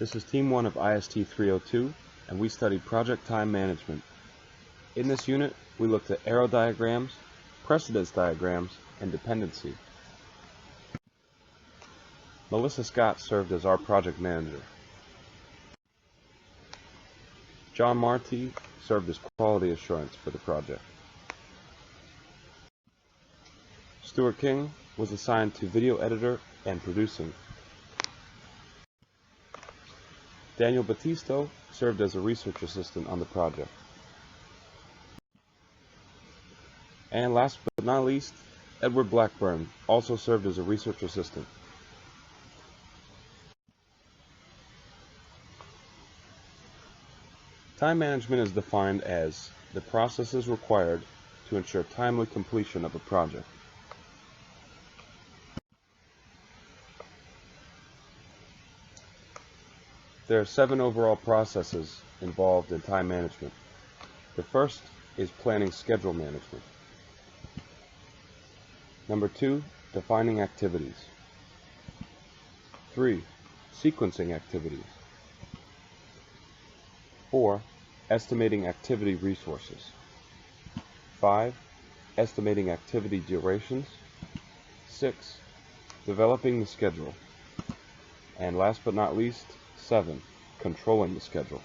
This is Team 1 of IST 302, and we studied Project Time Management. In this unit, we looked at arrow diagrams, precedence diagrams, and dependency. Melissa Scott served as our project manager. John Marty served as quality assurance for the project. Stuart King was assigned to video editor and producing. Daniel Battisto served as a research assistant on the project. And last but not least, Edward Blackburn also served as a research assistant. Time management is defined as the processes required to ensure timely completion of a project. There are 7 overall processes involved in time management. The first is planning schedule management. Number 2, defining activities. 3, sequencing activities. 4, estimating activity resources. 5, estimating activity durations. 6, developing the schedule. And last but not least, 7, controlling the schedule.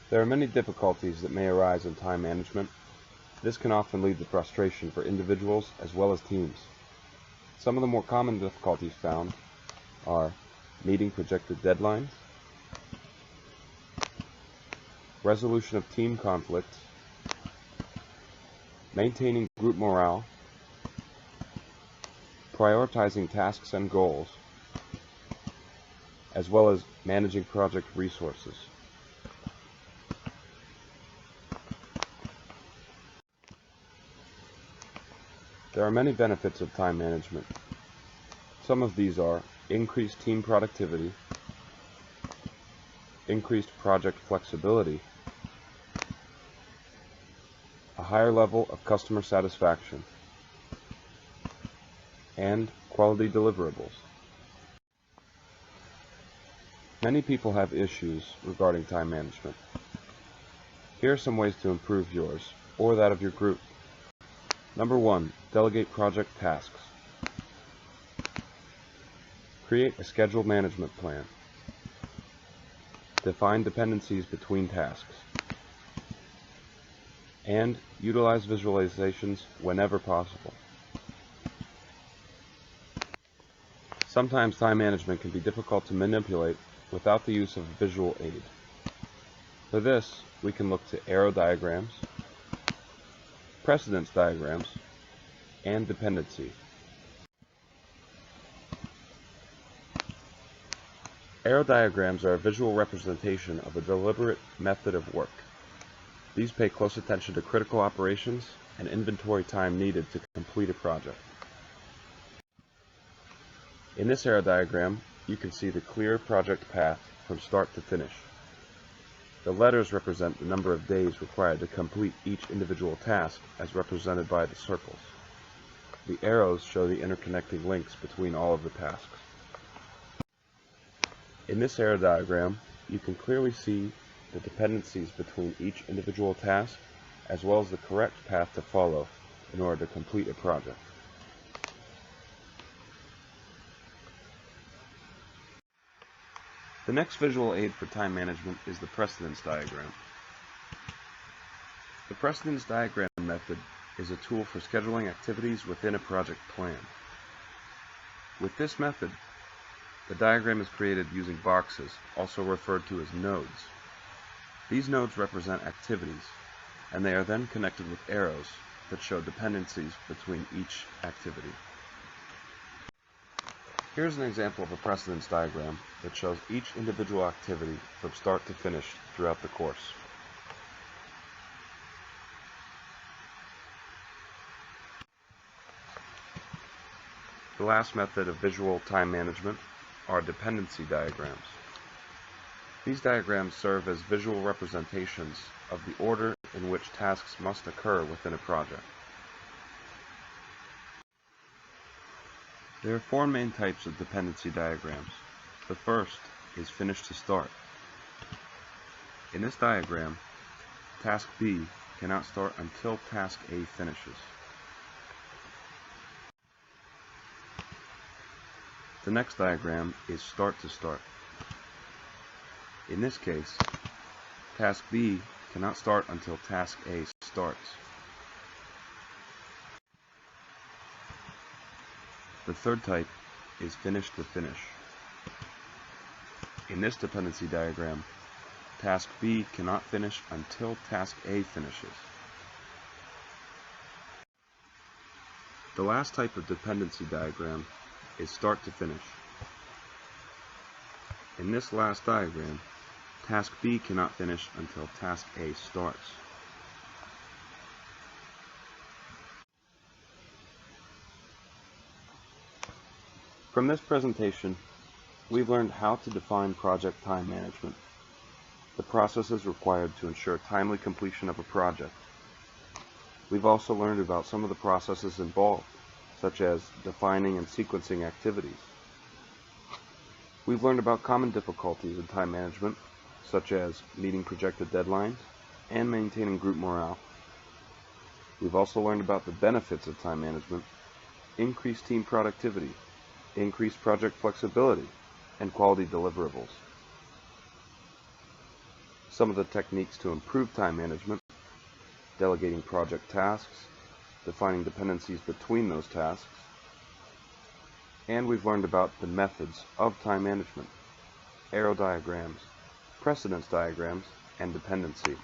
There are many difficulties that may arise in time management. This can often lead to frustration for individuals as well as teams. Some of the more common difficulties found are meeting projected deadlines, resolution of team conflicts, maintaining group morale, prioritizing tasks and goals, as well as managing project resources. There are many benefits of time management. Some of these are increased team productivity, increased project flexibility, a higher level of customer satisfaction, and quality deliverables. Many people have issues regarding time management. Here are some ways to improve yours or that of your group. Number 1, delegate project tasks. Create a schedule management plan. Define dependencies between tasks. And utilize visualizations whenever possible. Sometimes time management can be difficult to manipulate without the use of a visual aid. For this, we can look to arrow diagrams, precedence diagrams, and dependency. Arrow diagrams are a visual representation of a deliberate method of work. These pay close attention to critical operations and inventory time needed to complete a project. In this arrow diagram, you can see the clear project path from start to finish. The letters represent the number of days required to complete each individual task as represented by the circles. The arrows show the interconnecting links between all of the tasks. In this arrow diagram, you can clearly see the dependencies between each individual task as well as the correct path to follow in order to complete a project. The next visual aid for time management is the precedence diagram. The precedence diagram method is a tool for scheduling activities within a project plan. With this method, the diagram is created using boxes, also referred to as nodes. These nodes represent activities, and they are then connected with arrows that show dependencies between each activity. Here's an example of a precedence diagram that shows each individual activity from start to finish throughout the course. The last method of visual time management are dependency diagrams. These diagrams serve as visual representations of the order in which tasks must occur within a project. There are four main types of dependency diagrams. The first is finish to start. In this diagram, task B cannot start until task A finishes. The next diagram is start to start. In this case, task B cannot start until task A starts. The third type is finish to finish. In this dependency diagram, task B cannot finish until task A finishes. The last type of dependency diagram is start to finish. In this last diagram, task B cannot finish until task A starts. From this presentation, we've learned how to define project time management, the processes required to ensure timely completion of a project. We've also learned about some of the processes involved, such as defining and sequencing activities. We've learned about common difficulties in time management, such as meeting projected deadlines and maintaining group morale. We've also learned about the benefits of time management, increased team productivity, increased project flexibility, and quality deliverables. Some of the techniques to improve time management: delegating project tasks, defining dependencies between those tasks, and we've learned about the methods of time management: arrow diagrams, precedence diagrams, and dependency.